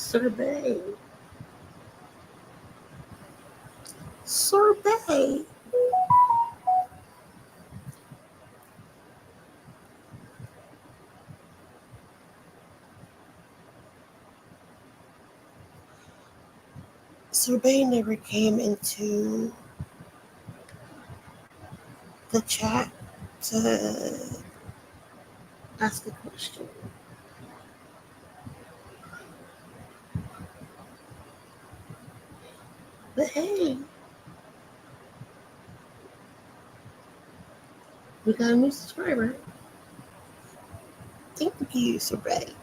Sorbet. Sorbet. Sorbet never came into the chat to ask a question. But hey, we got a new subscriber. Thank you, Sorbet.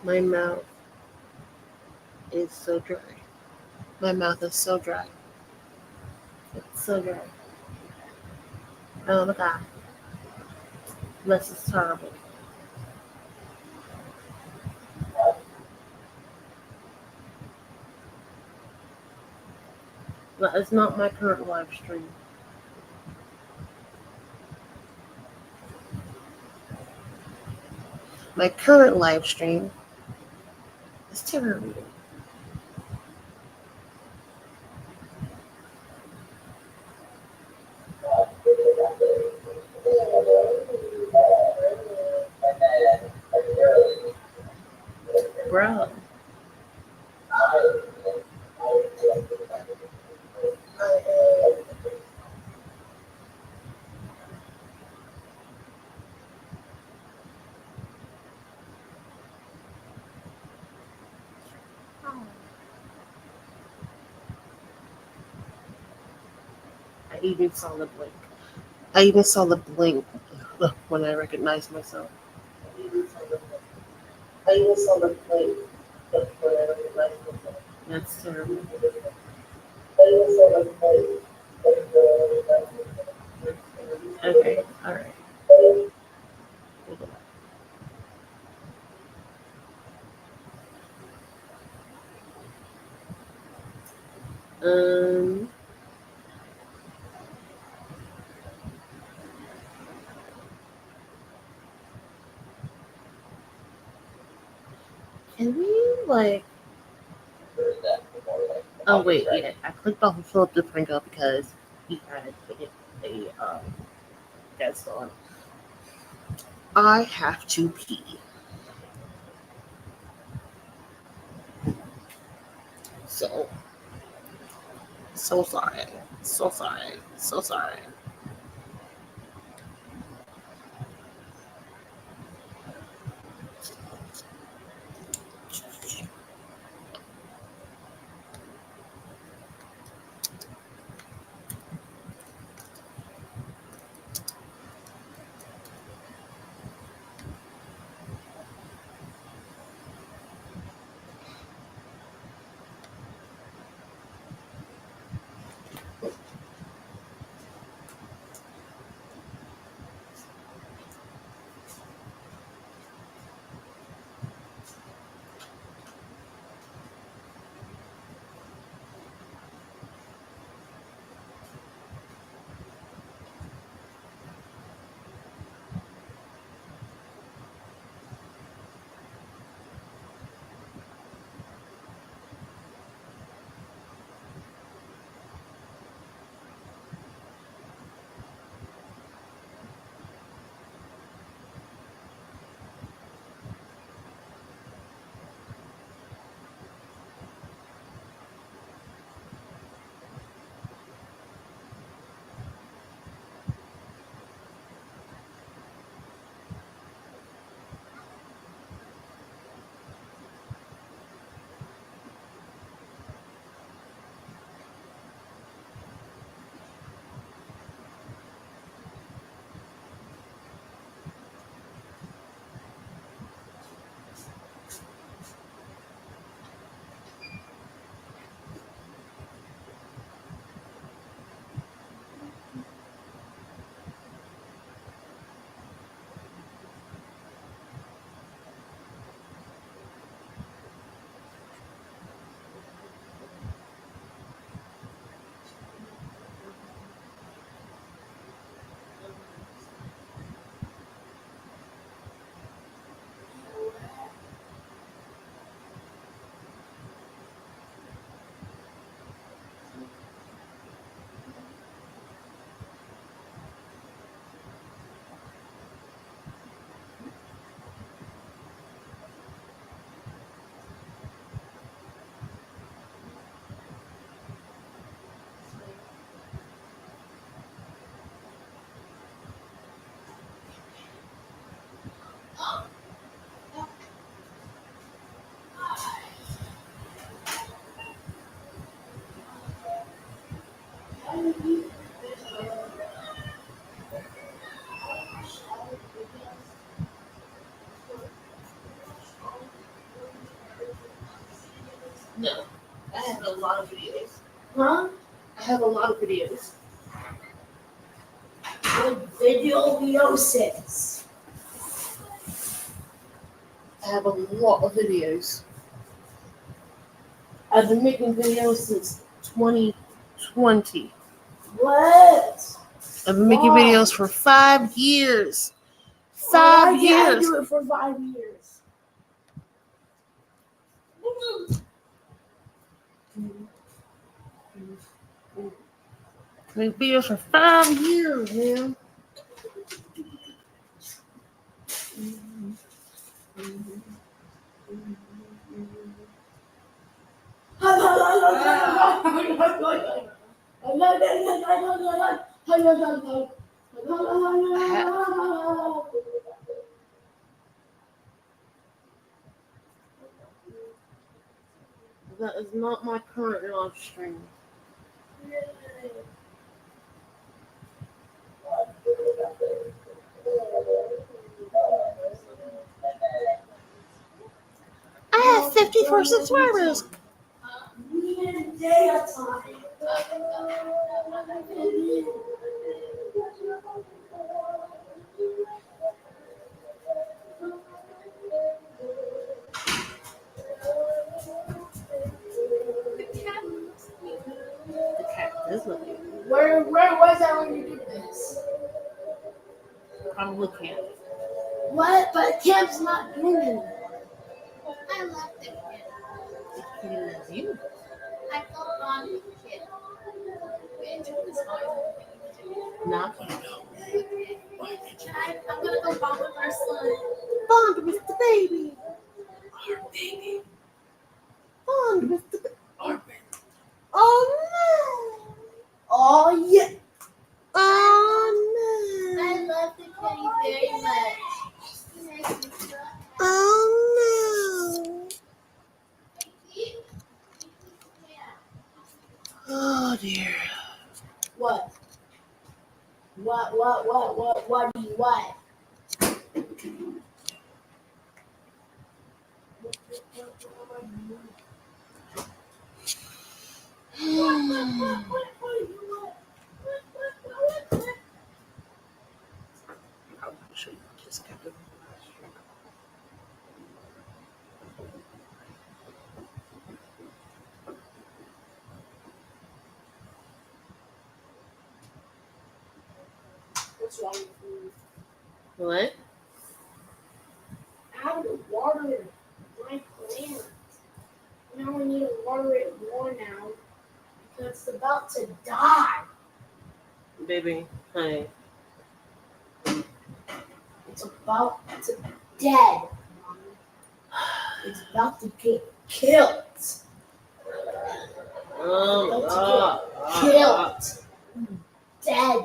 My mouth is so dry. My mouth is so dry. It's so dry. Oh my god. This is terrible. That is not my current live stream. My current live stream is terrible. Bro. I even saw the blink. I even saw the blink when I recognized myself. I even saw the blink when I recognized myself. That's terrible. I even saw the blink when I recognized myself. Okay, alright. Um, can we like? Oh wait, yeah. I clicked off of Philip DeFranco because he had a guest on. I have to pee. So sorry. So sorry. So sorry. No, I have a lot of videos. Huh? I have a lot of videos. Videosis. I have a lot of videos. I've been making videos since 2020. What? I've been making videos for 5 years. 5 years. Why can't I do it for 5 years? Make videos for 5 years, man. That is not my current live stream. I have 54 subscribers. The cat does look good. Where was I when you did this? Probably camp. What? But Camp's not doing it. I love the kid. He loves you. I felt bond with the kid. It took this hard. Nah. Okay. I'm gonna go bond with our son. Bond with the baby. Our baby. Bond with the baby. Our baby. Oh no. Oh yeah. Oh I no. love the kitty very much. Oh no. Oh dear. What? What? What's wrong with you? What? I have to water my plant. Now I need to water it more now because it's about to die. Baby, honey. It's dead. It's about to get killed. Killed. Dead.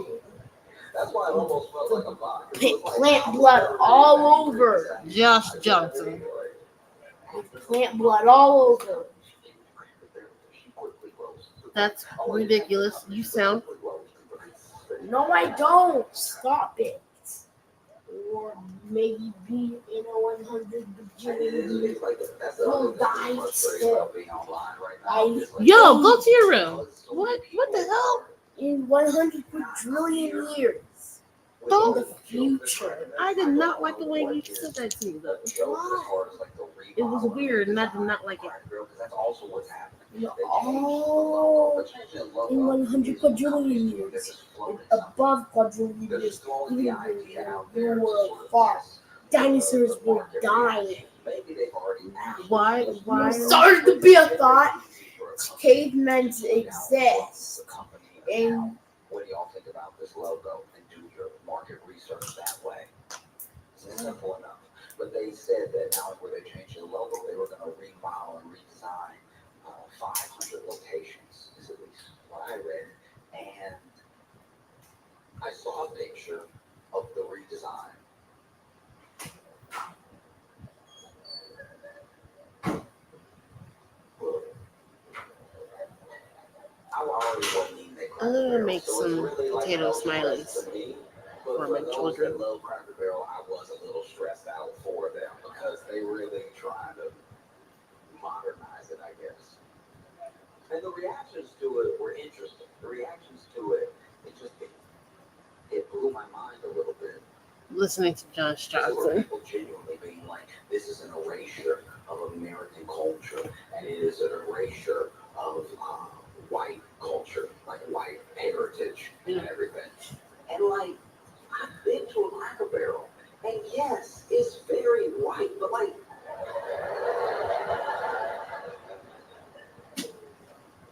That's why it almost felt like a block. Plant blood all over. Josh Johnson. Plant blood all over. That's ridiculous. You sound. No, I don't. Stop it. Or maybe be in a 100 bajillion years. You'll die still. Yo, go to your room. What the hell? In 100 quadrillion years. In the future. I did not like the way you said that to me, though. It was weird, and I did not like it. Oh, in 100 quadrillion years. Above quadrillion years. Even when you were far. Dinosaurs were dying. Why? Started to be a thought. Cavemen exist. And what do y'all think about this logo and do your market research that way? It's simple enough. But they said that now where they changed the logo, they were going to remodel and redesign 500 locations, is at least what I read. And I saw a picture of the redesign. I already wasn't even I'm gonna make some potato smileys But for for my those children. that love Cracker Barrel, I was a little stressed out for them because they really trying to modernize it, I guess. And the reactions to it were interesting. The reactions to it, it blew my mind a little bit. Listening to Josh There were Johnson. people genuinely being like, this is an erasure of American culture, and it is an erasure of white culture, like white heritage and everything. And like, I've been to a Cracker Barrel, and yes, it's very white, but like,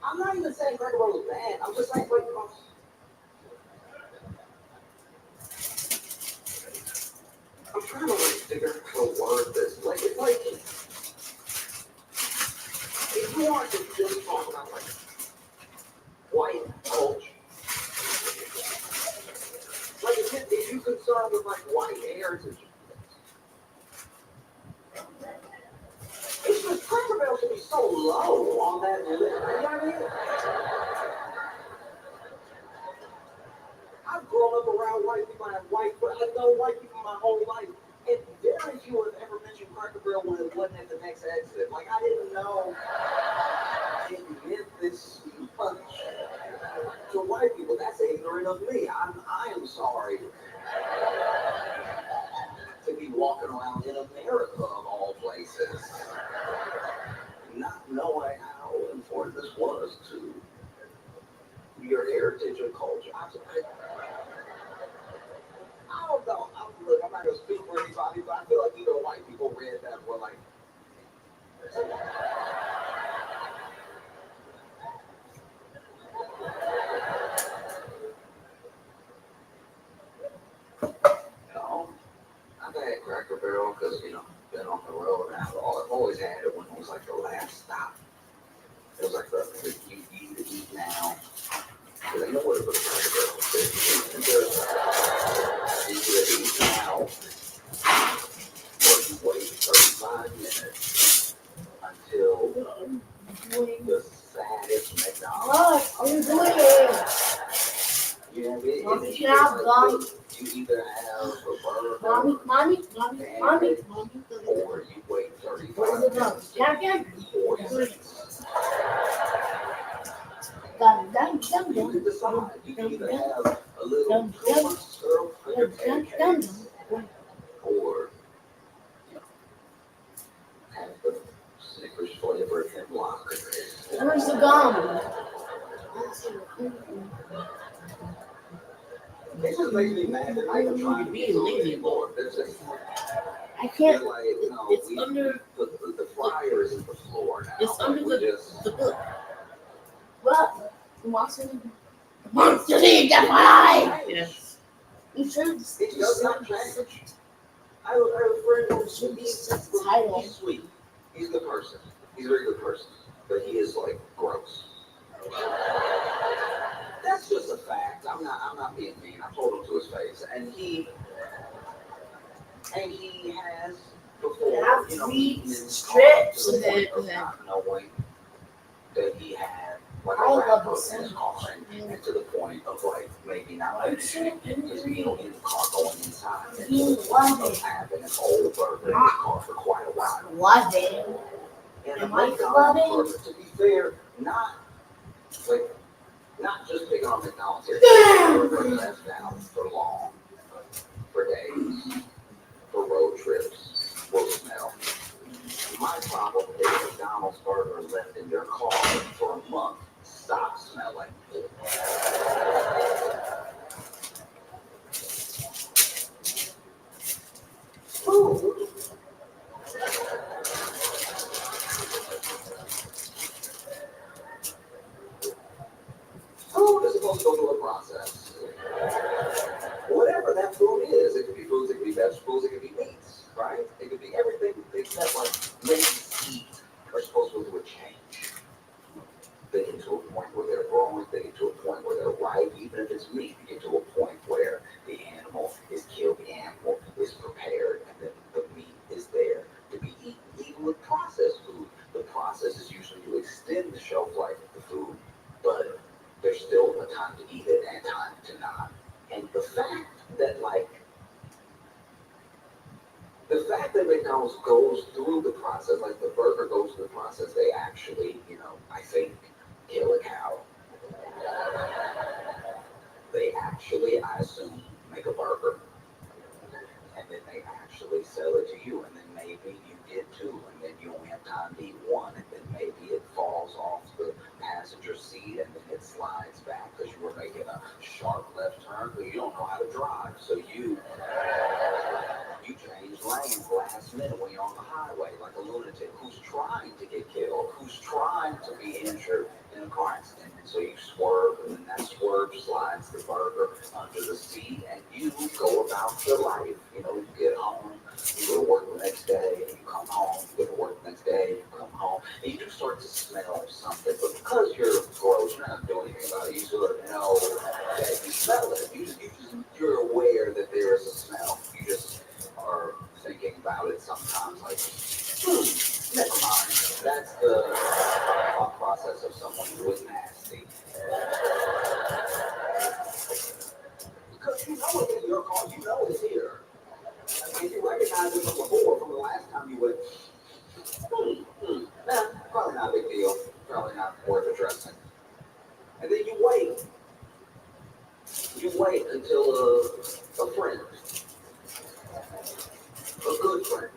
I'm not even saying Cracker Barrel is bad. I'm just saying, like, I'm trying to like figure out how to word this. Like, it's like, if you want to just talk about like white culture, like if you concerned with like white heritage, it's just Cracker Barrel should be so low on that list. You know what I mean? I've grown up around white people. I have white friends. I've known white people my whole life. And very few have ever mentioned Cracker Barrel when it wasn't at the next exit. Like, I didn't know it meant this much to white people. That's ignorant of me. I am sorry to be walking around in America of all places, not knowing how important this was to your heritage and culture. I don't know. Look, I'm not gonna speak for anybody, but I feel like even white people read that were like, no. I've had Cracker Barrel because been on the road and I've always had it when it was like the last stop. It was like the you either eat now. Because I know what it was Cracker Barrel. You either eat now or you wait 35 minutes until the saddest McDonald's. What are you doing? You know what I mean? Mommy, It's can I have gum? you either have a burger Mommy, or you wait where's the 35 gum? minutes. Champion? Or you Dum. can decide. You can either have a little too much syrup on your pancakes or have the Snickers flavored hemlock. Where's the gum? It just makes me mad that I am trying to be lazy more. I can't. Like, It's under the fryer is in the floor now. It's under the book. What? The monster need to fly! Yes. You should. It does not change. I have a friend he's sweet. He's a good person. He's a very good person. But he is like gross. That's just a fact. I'm not being mean. I told him to his face. And he has before, eaten in his car to the point of not knowing that he had like a wrapper in his car and to the point of like maybe not mentioning his meal in the car going inside of having an old burger in his car for quite a while. Love it. And Am a I McDonald's clubbing? burger, to be fair, not just picking on McDonald's here. Burger that's down for long, for days, for road trips, will smell. My problem is McDonald's burger left in your car for a month. Stop smelling. Food. Food is supposed to go through a process. Whatever that food is, it could be foods, it could be vegetables, it could be meats, right? It could be everything except like meats eat are supposed to go through a change. They get to a point where they're growing, they get to a point where they're ripe, even if it's meat, you get to a point where the animal is killed, the animal is prepared, and then the meat is there to be eaten. Even with processed food, the process is usually to extend the shelf life of the food, but there's still a time to the fact that McDonald's goes through the process, like the burger goes through the process, they actually, I think, kill a cow. They actually, I assume, make a burger, and then they actually sell it to you, and then maybe you get two, and then you only have time to eat one, and then maybe it falls off the passenger seat, and then it slides back because you were making a sharp left turn, but you don't know how to drive, so you change lanes last minute when you're on the highway like a lunatic who's trying to get killed, who's trying to be injured in a car accident. And so you swerve, and then that swerve slides the burger under the seat, and you go about your life. You get home, you go to work the next day, and you come home, you go to work the next day, you come home, and you do start to smell something. But because you're gross, you're not doing anything about it. You sort of know that you smell it. You're aware that there is a smell. You just are thinking about it sometimes like, never mind. That's the thought process of someone who is nasty. Because you know it's in your car, you know it's here. And you recognize it from before, from the last time you went, probably not a big deal, probably not worth addressing. And then you wait. You wait until a friend, a good friend,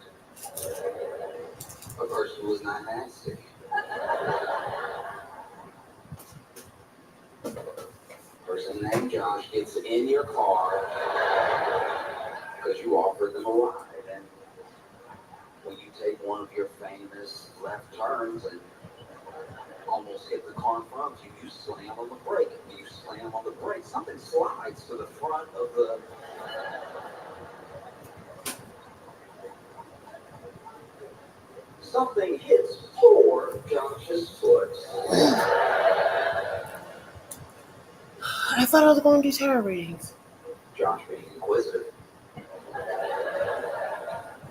a person who is not nasty, a person named Josh gets in your car because you offered them a ride. And when you take one of your famous left turns and almost hit the car in front of you, you slam on the brake. When you slam on the brake, something slides to the front of the... Something hits poor Josh's foot. I thought I was going to do terror ratings. Josh being inquisitive.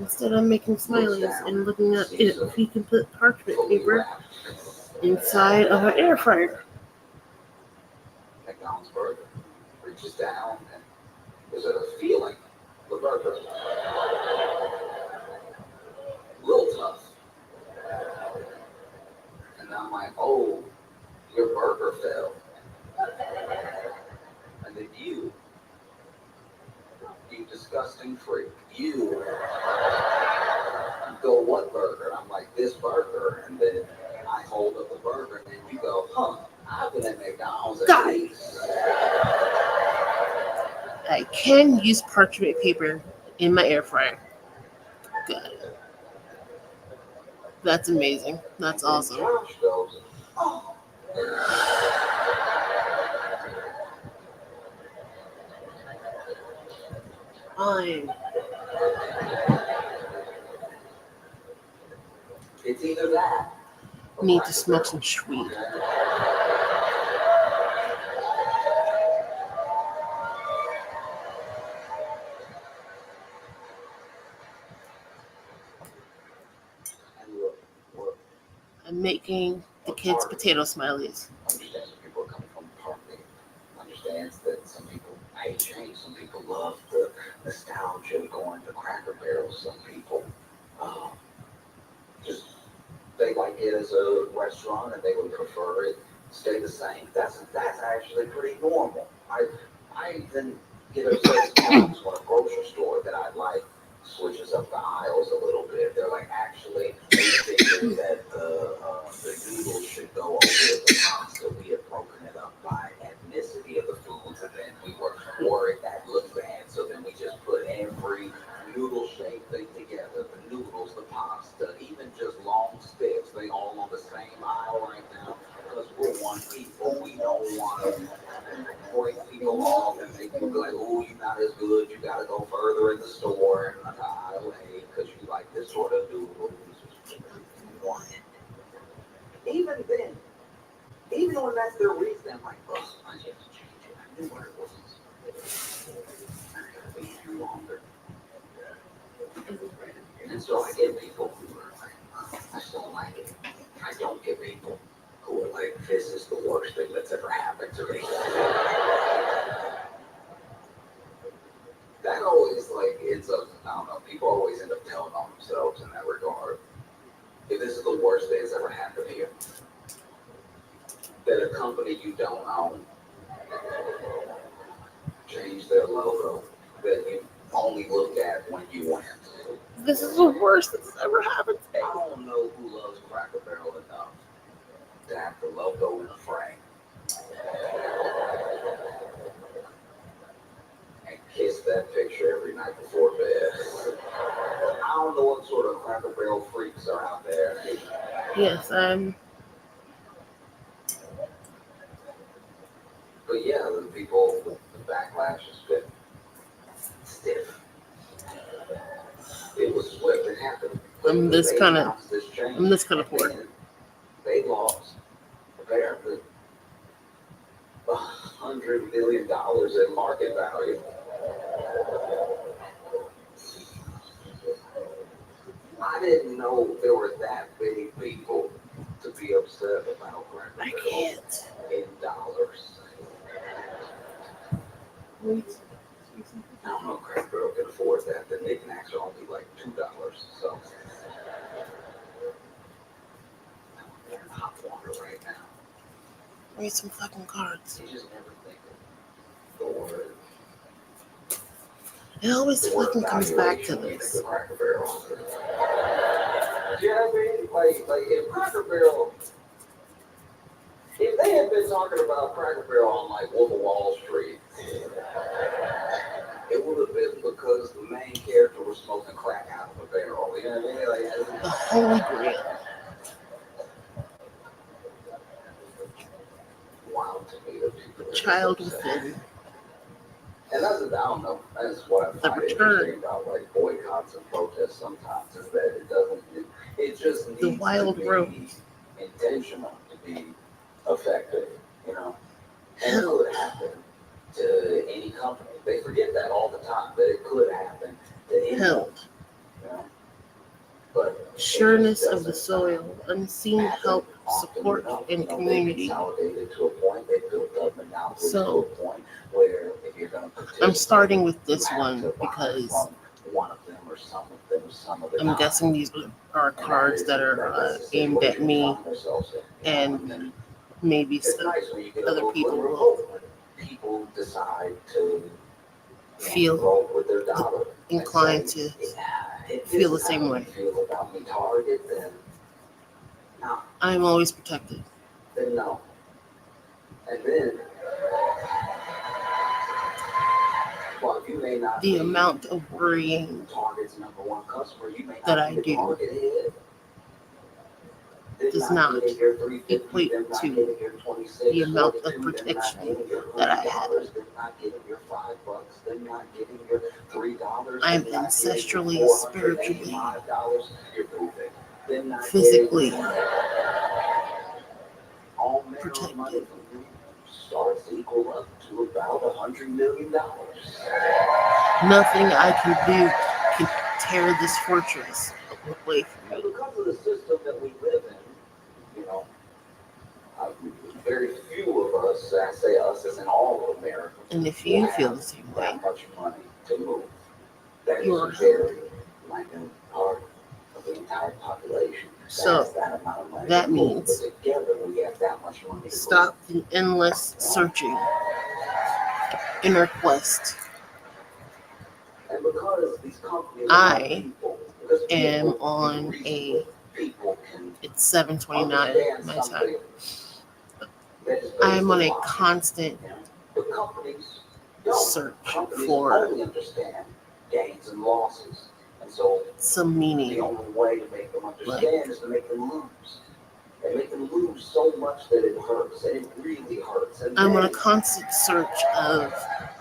Instead, I'm making smileys and looking at if he can put parchment paper inside of an air fryer. McDonald's burger reaches down and there's a feeling the burger. A little tough. And I'm like, oh, your burger fell. And then you disgusting freak, you go, what burger? And I'm like, this burger. And then I hold up the burger, and then you go, I've been at McDonald's at least. I can use parchment paper in my air fryer. Good. That's amazing. That's awesome. Josh goes, oh. Fine. It's either that. Need to smoke some Sh1t. I'm making the kids potato smileys. Understands where people are coming from, partly understands that some people hate change, some people love the nostalgia of going to Cracker Barrel, some people just they like it as a restaurant and they would prefer it stay the same. That's actually pretty normal. I even get upset sometimes when a grocery store that I like switches up the aisles a little bit. They're like, actually, we figured that the noodles should go over the pasta. We had broken it up by ethnicity of the foods, and then we were worried that looked bad. So then we just put every noodle-shaped thing together, the noodles, the pasta, even just long sticks, they all on the same aisle right now, because we're one people. We don't want to break people off and make people go like, oh, you're not as good, you got to go further in the store and aisle A because you like this sort of noodles. Even then, even when that's their reason, I'm like, oh, I have to change it. I knew what it was. I gotta be here longer. And so I get people who are like, oh, I just don't like it. I don't get people who are like, this is the worst thing that's ever happened to me. company you don't own change their logo that you only look at when you win. This is the worst that's ever happened to I me. don't know who loves Cracker Barrel enough to have the logo in a frame and kiss that picture every night before bed. I don't know what sort of Cracker Barrel freaks are out there. Yes, But yeah, the people, the backlash has been stiff. It was swift. It happened. I'm this They kind of announced this change, I'm this kind of and poor. then they lost apparently $100 million in market value. I didn't know there were that many people to be upset about Cracker I Barrel can't. in dollars. I don't know if Cracker Barrel can afford that. The knickknacks are only like $2. So they're in hot water right now. Read some fucking cards. You just never think of the word. It always The word fucking comes back to valuation when you think this. of Cracker Barrel. Do you know what I mean? Like if Cracker Barrel, if they had been talking about Cracker Barrel on like Wolf of Wall Street, it would have been because the main character was smoking crack out of a barrel. You know what I mean? Like, The Holy Grail. wild to me that people are Child so upset. within. And that's, I don't know, that's what I The find return. interesting about like boycotts and protests sometimes is that it doesn't, it just needs The wild to be rose. intentional to be effective, you know? And it Hell. could happen to any company. They forget that all the time, that it could happen to any Hell. you know? But Sureness of the soil. Unseen help, support, and community. Consolidated to a point, they built up monopolies So, to a point where if you're going to I'm starting with this you have one to buy because from one of them or some of them some of the I'm time. guessing these are And cards that are that's the aimed at situation we me, find ourselves in, you know? and then maybe it's some nice when you get a other little people glimmer of will hope when people decide to feel vote with their dollar. inclined and say, to if this feel the is how same you way. feel about me, Target, then no, I'm always protected. then no. And then, well, you may not The be amount of worrying Target's number one customer. You may that not I be the do Target head. Them does not getting your 350, equate them not to getting your 26, the amount of 42, them not protection getting your that I $30, have. them not getting your $5, them not getting your $3, I'm them not getting ancestrally, your spiritually, $485 you're moving. Them not physically getting all manner of money protected. from you starts to equal up to about $100 million. Nothing I can do can tear this fortress away from And me. because of the system that we live in, you know, very few of us, I say us as in all of America, And if you feel the same way, that much money to move. That you are is very minute part of the entire population. So that amount of money that to move. means But together we have that much money to stop the endless searching, inner quest. move. And because these companies I people, because am people on reasonable a, people can it's 7:29 understand my time. something that is I am based on in a logic. constant But companies don't. search Companies for only understand gains and losses. And so some the meaning. only way to make them understand is to make them lose. And make them lose so much that it hurts. And it really hurts. And I'm on a then constant search of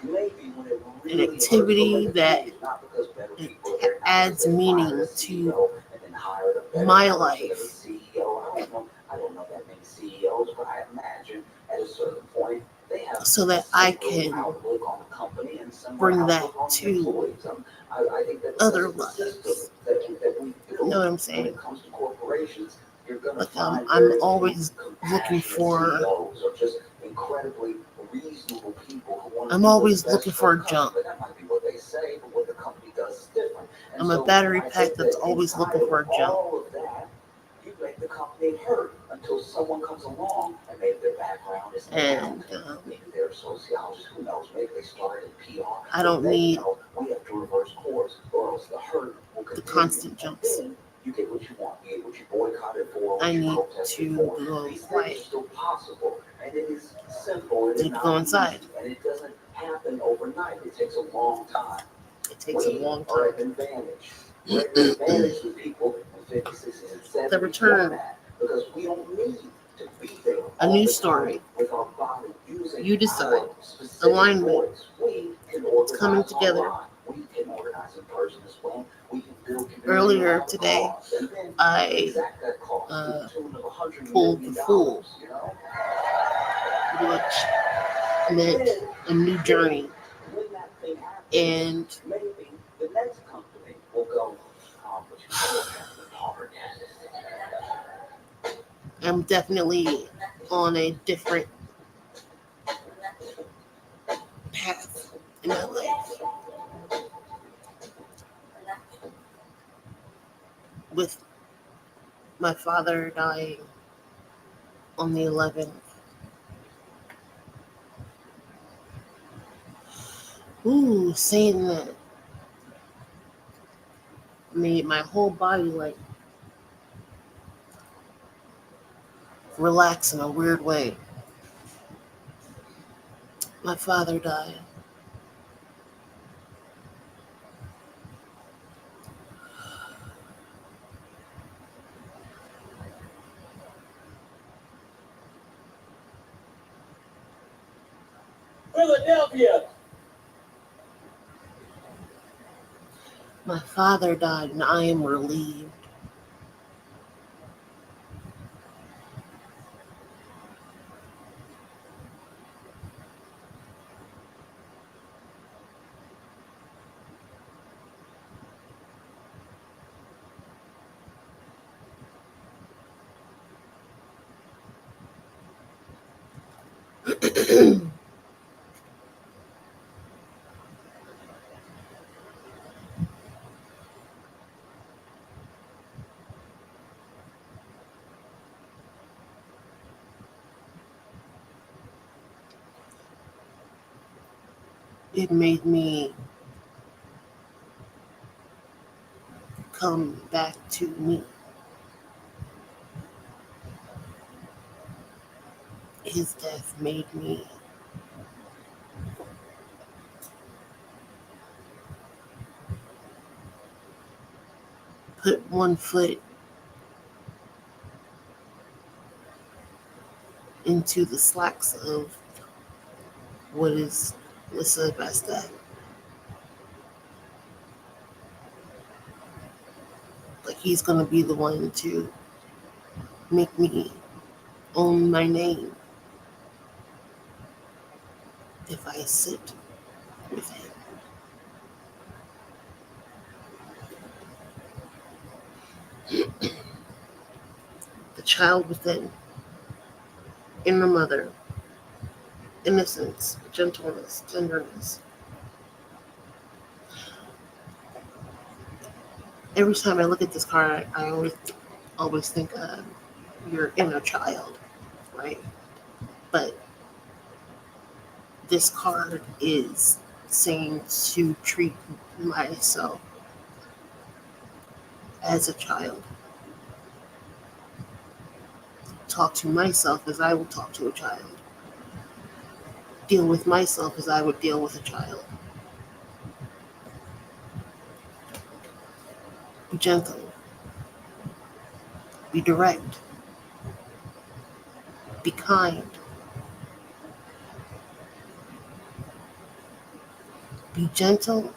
maybe when it an really activity hurts, that not because better it people are there, not adds because they meaning fired a to CEO and then hired a better my person life. as a CEO. I don't know that many CEOs, but I imagine at a certain point they have so that a I similar can outlook on the company and similar bring that outlook on the to employees. I think that other because of the lives. system that we You build know what I'm when saying? it comes to corporations, you're going to Like find I'm very always few looking compassionate for. CEOs or just incredibly reasonable people who want to I'm do always what's best looking for for the a jump. company. That might be what they say, but what the company does is different. And I'm a so battery I pack think that's that always inside looking for a of jump. all of that, you make the company hurt until someone comes along and maybe their background And maybe they're sociologists, who knows? Maybe they started in PR. I don't need We have to reverse course, or else the hurt will the continue. constant jumps. You get what you want. You get what you boycotted for. I What you need protested to for. go These quiet. things are still possible, and it is simple. It is Need to not go inside. easy, and it doesn't happen overnight. It takes a long time. It takes a long Are at time. an advantage. We're at an advantage with people in 50s, 60s, and 70s. The return. Because we don't need to be there. A new story. With our body, using You decide. our specific Alignment. voice. We can It's organize coming together. online. We can organize in person as well. We can build community. Earlier today, I pulled the fool, which meant a new journey. And maybe the next company will go, but you still have the hard. I'm definitely on a different path in my life. With my father dying on the 11th. Ooh, saying that made my whole body like relax in a weird way. My father died. Philadelphia. My father died, and I am relieved. It made me come back to me. His death made me put one foot into the slacks of what is listed as that. Like he's gonna be the one to make me own my name if I sit with him. The child within, inner mother, innocence, gentleness, tenderness. Every time I look at this card, I always think of your inner child, right? But this card is saying to treat myself as a child. Talk to myself as I would talk to a child. Deal with myself as I would deal with a child. Be gentle. Be direct. Be kind. Be gentle,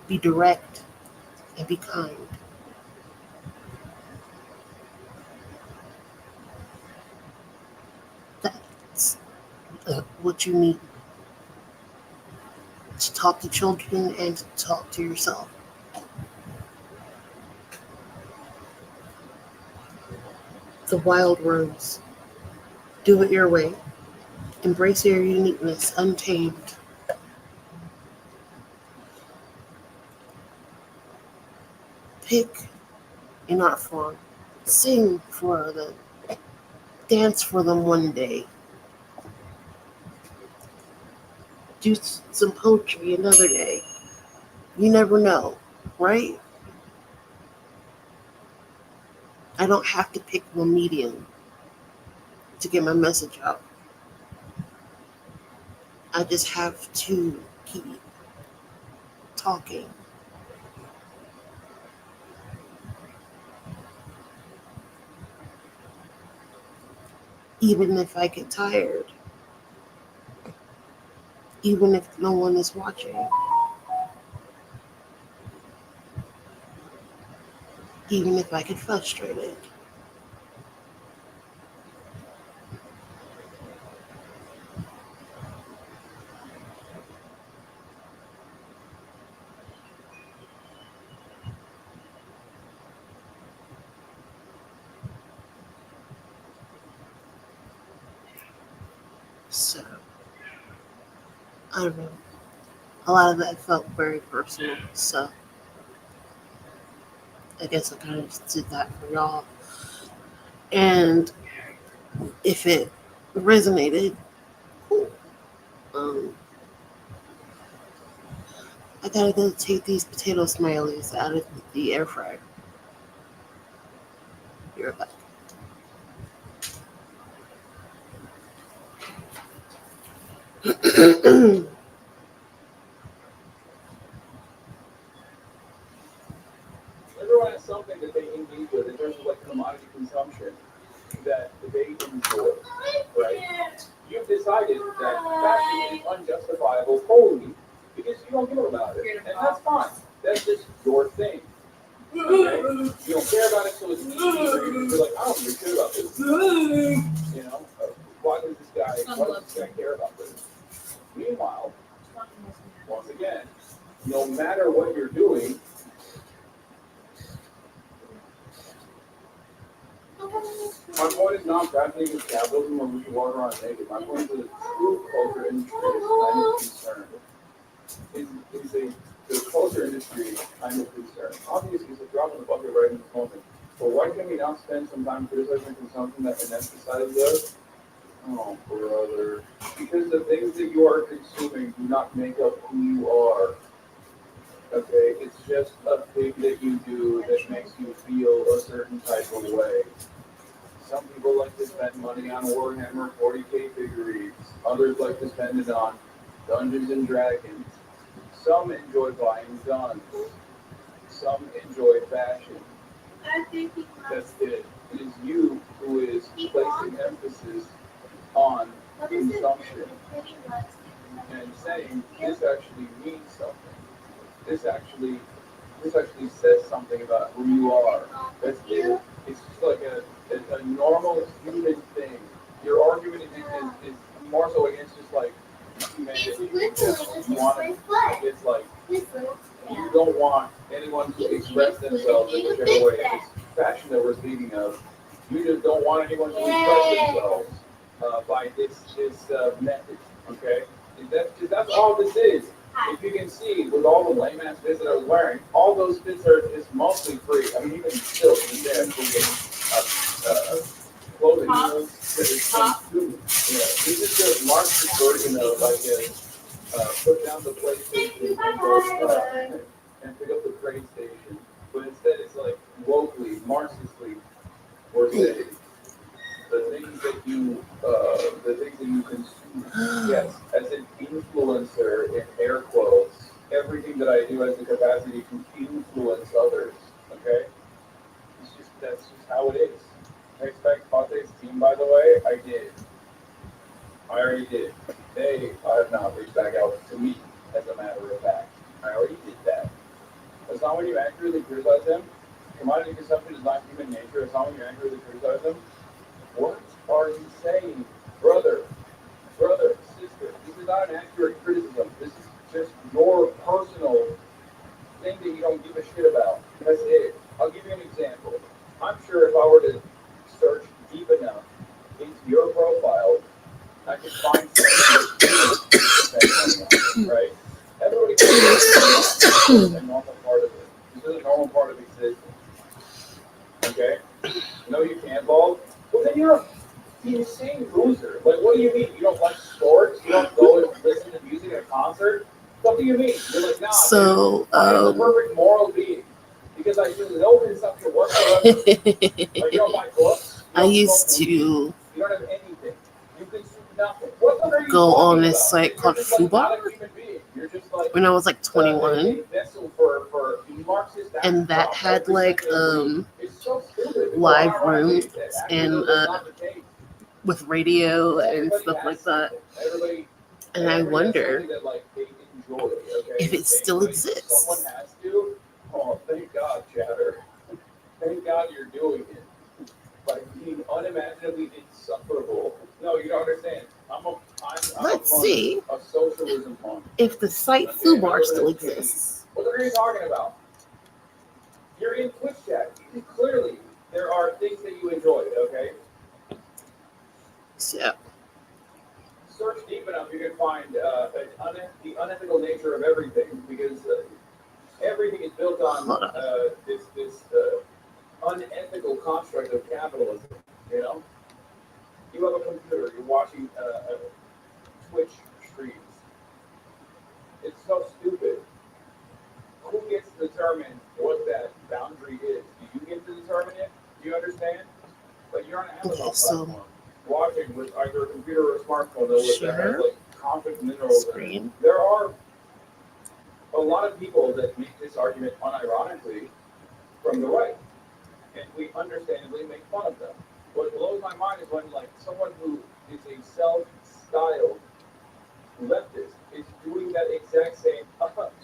be direct, and be kind. That's what you need to talk to children and to talk to yourself. The wild rose. Do it your way. Embrace your uniqueness, untamed. Pick an art form. Sing for them. Dance for them one day. do some poetry another day. You never know, right? I don't have to pick one medium to get my message out. I just have to keep talking. Even if I get tired, even if no one is watching, even if I get frustrated. So, I don't know. A lot of that felt very personal. So, I guess I kind of just did that for y'all. And if it resonated, cool. Um, I gotta go take these potato smileys out of the air fryer. Be right back. Everyone has something that they engage with in terms of like commodity consumption that they enjoy, right? You've decided that fashion is unjustifiable wholly because you don't give a about it, and that's fine. That's just your thing. Okay? You don't care about it till it's easy for you. You're like, I don't really care about this. You know, why does this guy care about this? Meanwhile, once again, no matter what you're doing, my point is not fashion is capitalism or we should walk around naked. My point is that the true culture industry is kind of concerned. The culture industry is kind of concerned. Obviously, it's a drop in the bucket right in this moment. But why can we not spend some time criticizing consumption that Finesse society does? Oh, brother. Because the things that you are consuming do not make up who you are. Okay? It's just a thing that you do that makes you feel a certain type of way. Some people like to spend money on Warhammer 40K figurines. Others like to spend it on Dungeons and Dragons. Some enjoy buying guns. Some enjoy fashion. That's it. It is you who is placing emphasis on consumption and saying this actually means something. This actually says something about who you are. That's it. It's just like a normal human thing. Your argument is more so against just like humanity in general. You want to, it's like you don't want anyone to express themselves in whichever way. It's fashion that we're speaking of. You just don't want anyone to express themselves by this method. Okay, that's all this is. If you can see, with all the lame ass fits that I was wearing, all those fits are just mostly free. I mean, even still, today I'm getting clothing that is from student. Yeah, this is just Marx's version of like put down the PlayStation and pick up the train station. But instead, it's like locally, Marxistly, we're saying the things that you consume. Yes, as an influencer in air quotes, everything that I do has the capacity to influence others. Okay, that's just how it is. I expect Conte's team, by the way. I did. I already did. They have not reached back out to me, as a matter of fact. I already did that. That's not when you accurately criticize them. Commodity consumption is not human nature. It's not when you accurately criticize them. What are you saying, brother, sister? This is not an accurate criticism. This is just your personal thing that you don't give a shit about. That's it. I'll give you an example. I'm sure if I were to search deep enough into your profile, I could find something, right? Everybody this is a normal part of it. This is a normal part of existence. Okay? No, you can't, Bald? Well, then you're an insane loser. Like, what do you mean? You don't like sports? You don't go and listen to music at a concert? concert. What do you mean? You're like, nah, So, I am the perfect moral being because I do no consumption whatsoever. Like, you don't buy books. I used to You don't have anything. You consume nothing. What the are you go talking on this about? site You're called just like not a Fubar human being. You're just like when I was like a 21, vessel for Marxist and that had like It's so stupid. live Well, ironically, rooms it actually and was not the case. with radio and Everybody stuff has like that. something. Everybody And I everybody has wonder something that like they enjoy. Okay, if it still Like, exists. someone has to. Oh, thank God, Chatter. Thank God you're doing it. Like being unimaginably insufferable. No, you don't understand. I'm Let's a punk, see a socialism punk. if the site Okay, Fubar still exists. What are you talking about? You're in Twitch chat. Clearly, there are things that you enjoy. Okay. So, Search deep enough, you can find the unethical nature of everything because everything is built on hold on. this unethical construct of capitalism. You know, you have a computer, you're watching Twitch streams. It's so stupid. Who gets to determine what that boundary is? Do you get to determine it? Do you understand? Like you're on an Amazon platform, watching with either a computer or a smartphone that has like conflict minerals in it. There are a lot of people that make this argument unironically from the right, and we understandably make fun of them. What blows my mind is when like someone who is a self-styled leftist is doing that exact same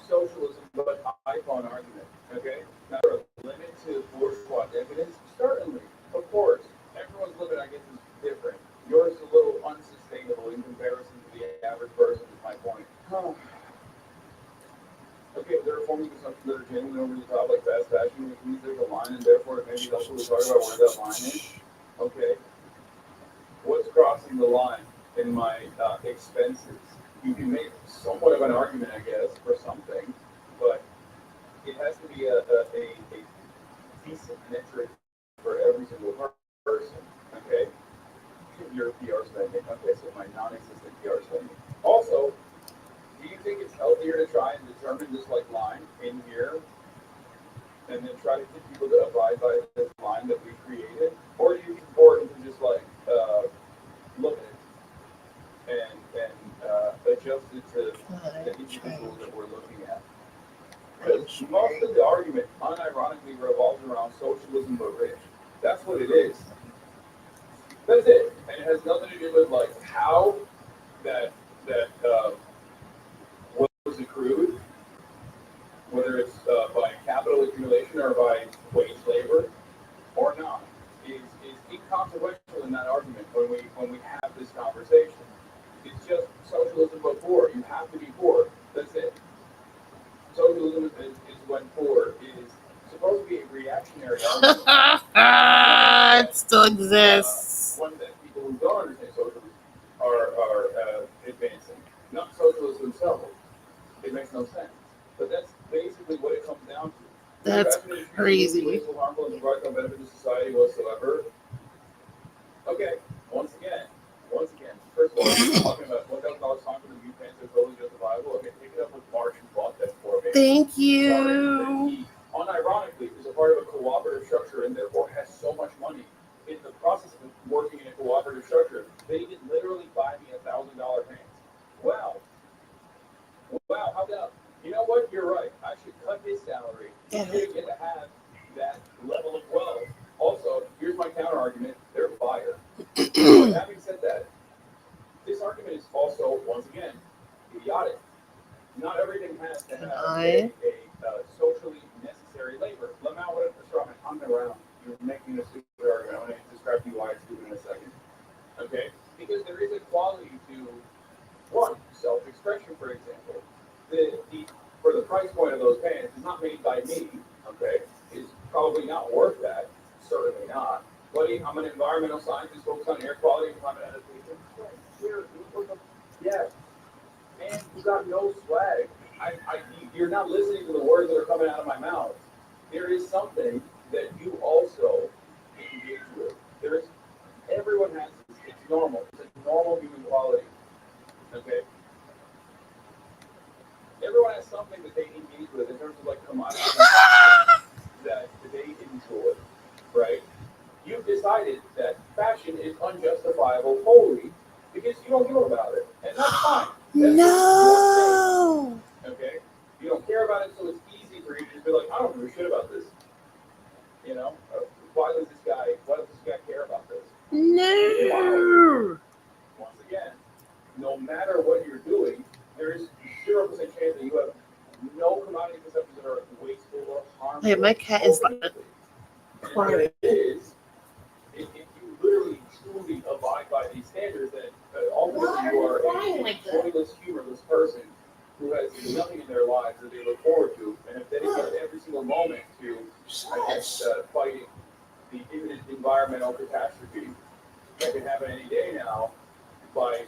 socialism but iPhone argument. Okay, now there a limit to bourgeois decadence? Certainly, of course. Everyone's limit, I guess, is different. Yours is a little unsustainable in comparison to the average person. Is my point. Okay, there are forms of consumption that are genuinely over the top, like fast fashion, which means there's a line, and therefore it may be helpful to talk about where that line is. Okay, what's crossing the line in my expenses? You can make somewhat of an argument, I guess, for something, but it has to be a decent metric for every single person. Okay, your PR spending. Okay, so my non-existent PR spending. Also, do you think it's healthier to try and determine this like line in here, and then try to get people to abide by this line that we created, or do you think it's important to just like look at it and adjust it to the individuals that we're looking at? Because most of the argument, unironically, revolves around socialism but rich. That's what it is. That's it, and it has nothing to do with like how that was accrued, whether it's by capital accumulation or by wage labor or not, is inconsequential in that argument when we have this conversation. It's just socialism but poor. You have to be poor. That's it. Socialism is when poor is supposed to be a reactionary argument. It still exists. One that people who don't understand socialism are advancing. Not socialists themselves. It makes no sense. But that's basically what it comes down to. That's crazy. Harmful and provide no benefit to society whatsoever. Okay, once again, first of all, we're talking about $1,000 fine for the view fans are totally justifiable. Okay, pick it up with March and bought that for me. Thank you. Sorry, unironically, is a part of a cooperative structure and therefore has so much money. In the process of working in a cooperative structure, they did literally buy me $1,000 pants. Wow, how about, you know what? You're right. I should cut his salary. He shouldn't get to have that level of wealth. Also, here's my counter argument. They're fire. But having said that, this argument is also, once again, idiotic. Not everything has to have a socially necessary labor. Lamau, what if the strawman? I'm around. You're making a stupid argument. I'm going to describe to you why it's stupid in a second. Okay? Because there is a quality to, one, self-expression, for example. For the price point of those pants, it's not made by me, okay? It's probably not worth that. Certainly not. Buddy, I'm an environmental scientist focused on air quality and climate adaptation. Yeah. Man, you got no swag. You're not listening to the words that are coming out of my mouth. There is something that you also engage with. Everyone has this. It's normal. It's a normal human quality. Okay? everyone has something that they engage with in terms of like commodities that they enjoy, right? You've decided that fashion is unjustifiable wholly because you don't know about it, and that's fine. That's No. okay. You don't care about it, so it's easy for you to just be like, I don't give a shit about this. You know, why does this guy care about this? No. Once again, no matter what you're doing, there is 0% chance that you have no commodity conceptions that are wasteful or harmful. Hey, my cat is like And if it is, if you literally truly abide by these standards, then ultimately you are a joyless, humorless person who has nothing in their lives that they look forward to, and have dedicated every single moment to, I guess, fighting the imminent environmental catastrophe that can happen any day now by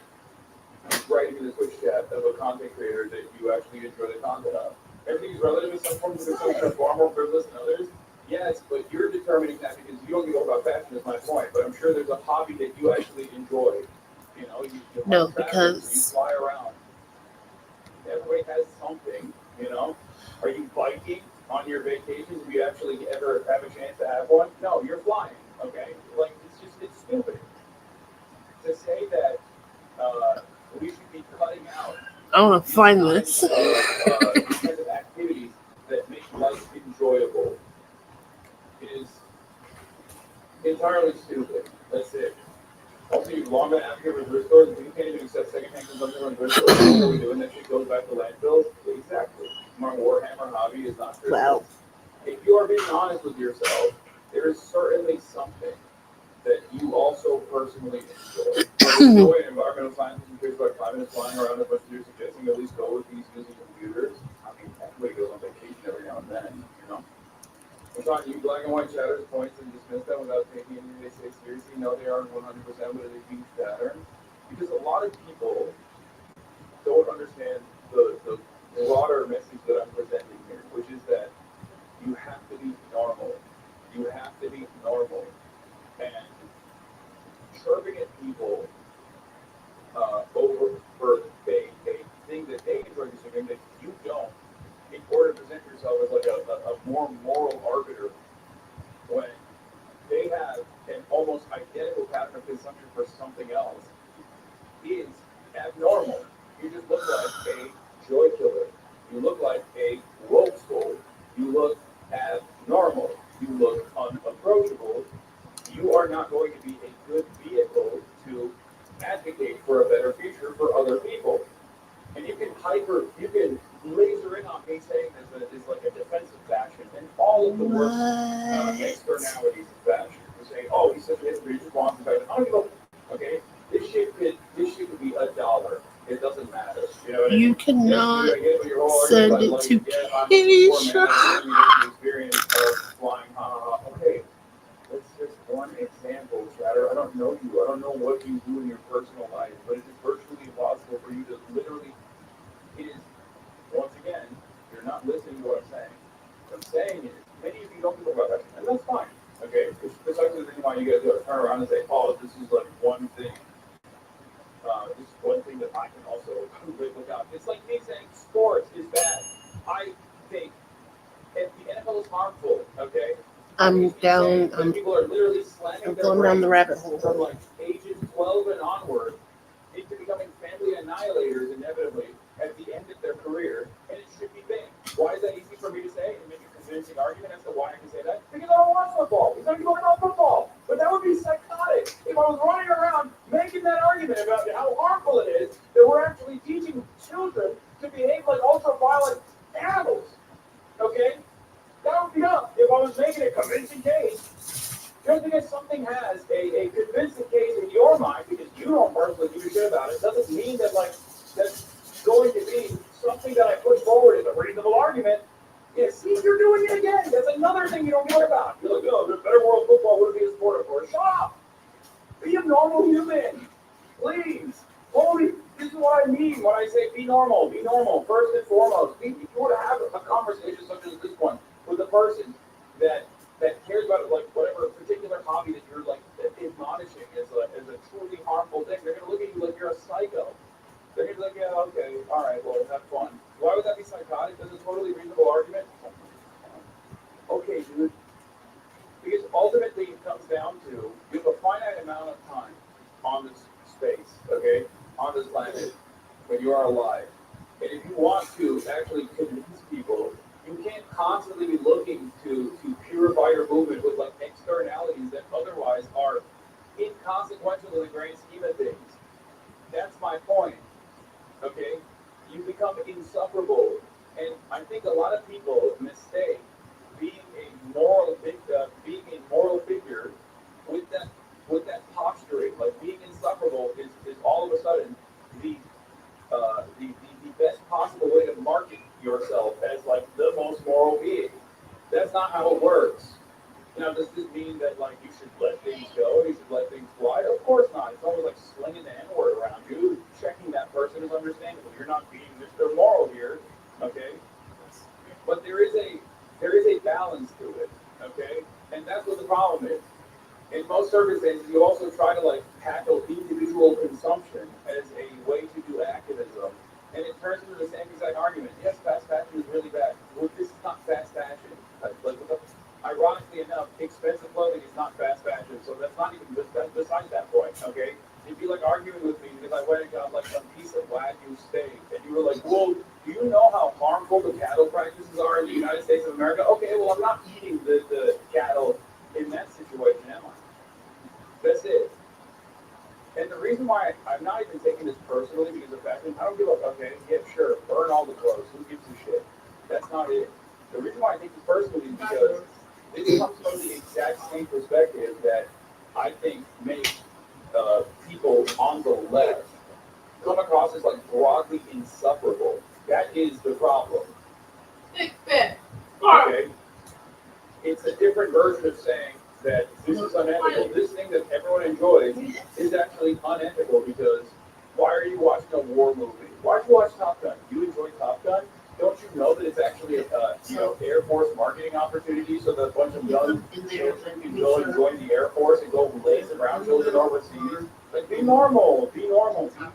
writing in the Twitch chat of a content creator that you actually enjoy the content of. Everything is relative in some forms of consumption of far more frivolous than others. Yes, but you're determining that because you don't know about fashion is my point. But I'm sure there's a hobby that you actually enjoy. You know, you No, hunt rabbits, because- you fly around. Everybody has something, you know. Are you biking on your vacations if you actually ever have a chance to have one? No, you're flying, okay? Like, it's stupid to say that we should be cutting out I want to find this. these kinds of activities that make life enjoyable. It is entirely stupid. That's it. Also, you've long been advocate for thrift stores, and you can't even accept secondhand consumption on thrift stores. What are we doing? That shit goes back to landfills? Exactly. My Warhammer hobby is not thrift Wow. stores. If you are being honest with yourself, there is certainly something that you also personally enjoy. Enjoy environmental science and cares about climate is flying around a bunch of years suggesting at least go with these using computers. I mean, everybody goes on vacation every now and then, you know. It's on you, black and white shatters points and dismiss them without taking anything they say seriously. No, they aren't 100%, but it's a huge pattern. Because a lot of people don't understand the broader message that I'm presenting here, which is that you have to be normal. You have to be normal. And chirping at people over for a thing that they enjoy consuming that you don't, in order to present yourself as like a more moral arbiter, when they have an almost identical pattern of consumption for something else, is abnormal. You just look like a joy killer. You look like a woke soul. You look abnormal. You look unapproachable. You are not going to be a good vehicle to advocate for a better future for other people. And you can laser in on me saying this is like a defensive fashion and all of the worst externalities of fashion. You say, oh, he's such a history, he just wants the fashion. I don't give a, okay, this shit could be $1. It doesn't matter. You know what I mean? You cannot Yes, send it to Keisha. Experience of flying, okay. That's just one example, Shatter. I don't know you. I don't know what you do in your personal life, but it is virtually impossible for you to literally. It is, once again, you're not listening to what I'm saying. What I'm saying is, many of you don't know about that, and that's fine. Okay? It's precisely the reason why you guys gotta turn around and say, oh, this is like one thing. This is one thing that I can also look out. It's like me saying sports is bad. I think if the NFL is harmful, okay? I'm down. People are literally slamming I'm their going down the brains rabbit hole. from like ages 12 and onward into becoming family annihilators inevitably at the end of their career, and it should be banned. Why is that easy for me to say and make a convincing argument as to why I can say that? Because I don't watch football. Because I'm talking about football. But that would be psychotic if I was running around making that argument about how harmful it is that we're actually teaching children to behave like ultra-violent animals. Okay? That would be up if I was making a convincing case. Just because something has a convincing case in your mind, because you don't personally give a shit about it, doesn't mean that like that's going to be something that I put forward as a reasonable argument. Yeah, see, you're doing it again. That's another thing you don't care about. You're like, oh, the better world football would be a sport of course. Shut up! Be a normal human. Please. Holy, this is what I mean when I say be normal. Be normal, first and foremost. If you want to have a conversation such as this one with a person that cares about like whatever particular hobby that you're like admonishing as a truly harmful thing, they're gonna look at you like you're a psycho. They're gonna be like, yeah, okay, all right, well, have fun. Why would that be psychotic? That's a totally reasonable argument. Okay, dude. Because ultimately it comes down to you have a finite amount of time on this space, okay, on this planet when you are alive. And if you want to actually convince people, you can't constantly be looking to purify your movement with like externalities that otherwise are inconsequential in the grand scheme of things. That's my point. Okay? You become insufferable. And I think a lot of people mistake being a moral figure with that posturing. Like being insufferable is all of a sudden the the best possible way to market yourself as like the most moral being. That's not how it works. Now, does this mean that like you should let things go? You should let things fly? Of course not. It's almost like slinging the N-word around you. Checking that person is understandable. You're not being Mr. Moral here, okay? But there is a balance to it, okay? And that's what the problem is. In most circumstances, you also try to like tackle individual consumption as a way to do activism, and it turns into the same exact argument. Yes, fast fashion is really bad. Well, this is not fast fashion. Ironically enough, expensive clothing is not fast fashion, so that's not even besides that point. Okay, if you like arguing with me because I went and got like some piece of Wagyu steak, and you were like, "Well, do you know how harmful the cattle practices are in the United States of America?" Okay, well, I'm not eating the cattle in that situation, am I? That's it. And the reason why I'm not even taking this personally because of fashion, I don't give a okay, yeah, sure, burn all the clothes. Who gives a shit? That's not it. The reason why I take this personally is because this comes from the exact same perspective that I think makes people on the left come across as like broadly insufferable. That is the problem. Okay? It's a different version of saying that this is unethical. This thing that everyone enjoys is actually unethical because why are you watching a war movie? Why do you watch Top Gun? You enjoy Top Gun? Don't you know that it's actually a Air Force marketing opportunity so that a bunch of young children can go and join the Air Force and go laze around children overseas? Like, be normal, be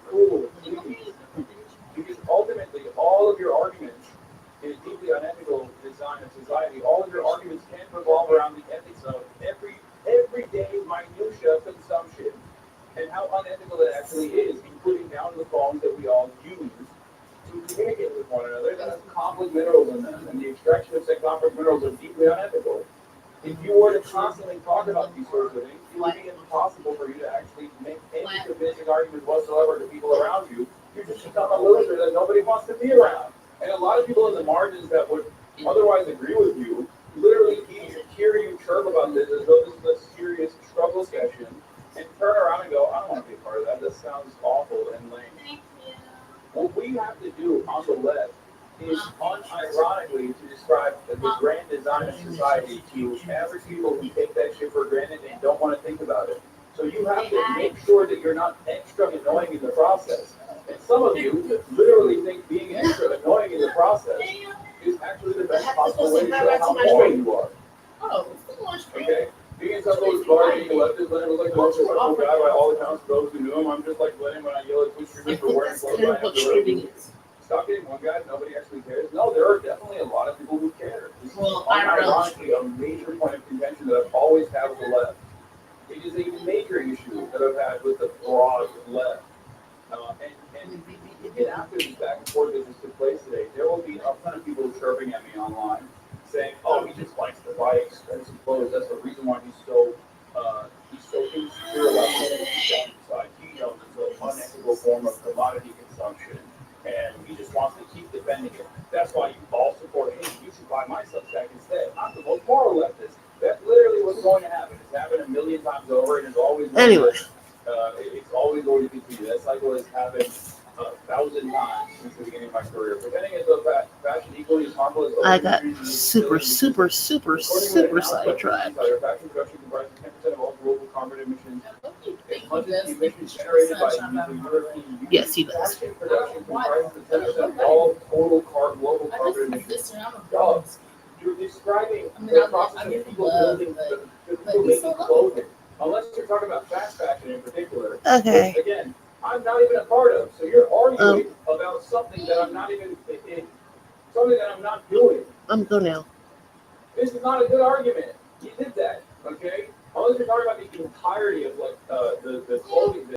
cool, please. Because ultimately, all of your arguments in a deeply unethical design of society, all of your arguments can revolve around the ethics of everyday minutia consumption and how unethical it actually is, including down to the phones that we all use to communicate with one another that has complex minerals in them, and the extraction of said complex minerals are deeply unethical. If you were to constantly talk about these sorts of things, it would be impossible for you to actually make any convincing arguments whatsoever to people around you. You just become a loser that nobody wants to be around. And a lot of people in the margins that would otherwise agree with you literally hear you chirp about this as though this is a serious struggle session and turn around and go, I don't want to be a part of that. This sounds awful and lame. Thank you. What we have to do on the left is unironically to describe the grand design of society to average people who take that shit for granted and don't want to think about it. So you have to make sure that you're not extra annoying in the process. And some of you literally think being extra annoying in the process is actually the best possible way to show how boring you are. Oh, Okay? Being insufferable is being leftist, Lenin was like the most respectful guy by all accounts for those who knew him. I'm just like Lenin when I yell at Twitch streamers for wearing clothes I have to wear. Stop getting one guy, nobody actually cares. No, there are definitely a lot of people who care. This is unironically a major point of contention that I've always had with the left. It is a major issue that I've had with the broad left. And even after this back and forth that just took place today, there will be a ton of people chirping at me online saying, "Oh, he just likes to buy expensive clothes. That's the reason why he's so insecure about the fashion side. He knows it's an unethical form of commodity consumption, and he just wants to keep defending it. That's why you all support him. You should buy my Substack instead. I'm the most moral leftist." That's literally what's going to happen. It's happened a million times over, and it's always going Anyway. it's always going to continue. That cycle has happened 1,000 times since the beginning of my career. Pretending as though fashion equally as harmful as I got super sidetracked. Fashion production comprises 10% of all global carbon emissions. As much as the emissions generated by the European Union. Yes, he does. Fashion production comprises 10% of all total global carbon emissions. Dog, you're describing the process of people building the people making clothing. Unless you're talking about fast fashion in particular. Okay. Again, I'm not even a part of. So you're arguing about something that I'm not even something that I'm not doing. Go now. This is not a good argument. You did that, okay? Unless you're talking about the entirety of like the clothing